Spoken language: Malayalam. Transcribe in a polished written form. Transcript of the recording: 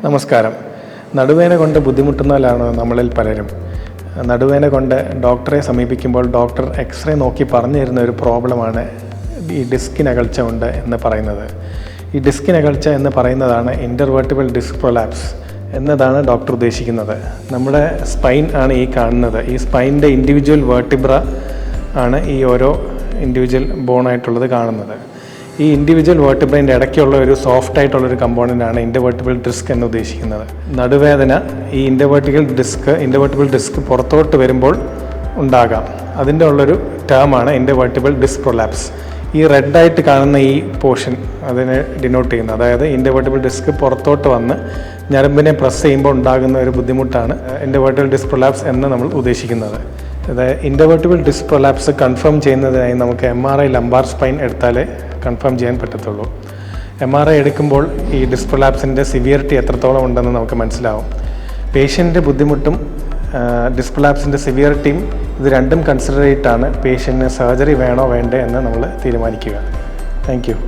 നമസ്കാരം. നടുവേദന കൊണ്ട് ബുദ്ധിമുട്ടുന്നവരാണ് നമ്മളിൽ പലരും. നടുവേദന കൊണ്ട് ഡോക്ടറെ സമീപിക്കുമ്പോൾ ഡോക്ടർ എക്സ്റേ നോക്കി പറഞ്ഞു തരുന്ന ഒരു പ്രോബ്ലമാണ് ഈ ഡിസ്കിനകൽച്ച ഉണ്ട് എന്ന് പറയുന്നത്. ഈ ഡിസ്കിനകൽച്ച എന്ന് പറയുന്നതാണ് ഇൻ്റർവെർട്ടിബിൾ ഡിസ്ക് പ്രൊലാപ്സ് എന്നതാണ് ഡോക്ടർ ഉദ്ദേശിക്കുന്നത്. നമ്മുടെ സ്പൈൻ ആണ് ഈ കാണുന്നത്. ഈ സ്പൈനിൻ്റെ ഇൻഡിവിജ്വൽ വേർട്ടിബ്ര ആണ് ഈ ഓരോ ഇൻഡിവിജ്വൽ ബോണായിട്ടുള്ളത് കാണുന്നത്. ഈ ഇൻഡിവിജ്വൽ വേർട്ടിബ്രേൻ്റെ ഇടയ്ക്കുള്ള ഒരു സോഫ്റ്റ് ആയിട്ടുള്ളൊരു കമ്പോണൻ്റാണ് ഇൻ്റർവെർട്ടിബിൾ ഡിസ്ക് എന്ന് ഉദ്ദേശിക്കുന്നത്. നടുവേദന ഈ ഇൻ്റർവെർട്ടിബിൾ ഡിസ്ക് പുറത്തോട്ട് വരുമ്പോൾ ഉണ്ടാകാം. അതിൻ്റെ ഉള്ളൊരു ടേമാണ് ഇൻ്റർവെർട്ടിബിൾ ഡിസ്ക് പ്രൊലാപ്സ്. ഈ റെഡായിട്ട് കാണുന്ന ഈ പോർഷൻ അതിനെ ഡിനോട്ട് ചെയ്യുന്നത്, അതായത് ഇൻ്റർവെർട്ടിബിൾ ഡിസ്ക് പുറത്തോട്ട് വന്ന് ഞരമ്പിനെ പ്രസ് ചെയ്യുമ്പോൾ ഉണ്ടാകുന്ന ഒരു ബുദ്ധിമുട്ടാണ് ഇൻ്റർവെർട്ടിബിൾ ഡിസ്ക് പ്രൊലാപ്സ് എന്ന് നമ്മൾ ഉദ്ദേശിക്കുന്നത്. അതായത് ഇൻ്റർവെർട്ടിബിൾ ഡിസ്ക് പ്രൊലാപ്സ് കൺഫേം ചെയ്യുന്നതിനായി നമുക്ക് MRI ലംബാർ സ്പൈൻ എടുത്താലേ കൺഫേം ചെയ്യാൻ പറ്റത്തുള്ളൂ. MRI എടുക്കുമ്പോൾ ഈ ഡിസ്ക് പ്രൊലാപ്സിൻ്റെ സിവിയറിറ്റി എത്രത്തോളം ഉണ്ടെന്ന് നമുക്ക് മനസ്സിലാവും. പേഷ്യൻ്റെ ബുദ്ധിമുട്ടും ഡിസ്ക് പ്രൊലാപ്സിൻ്റെ സിവിയറിറ്റിയും ഇത് രണ്ടും കൺസിഡർ ചെയ്തിട്ടാണ് പേഷ്യൻറ്റിന് സർജറി വേണോ വേണ്ടേ എന്ന് നമ്മൾ തീരുമാനിക്കുക. Thank you.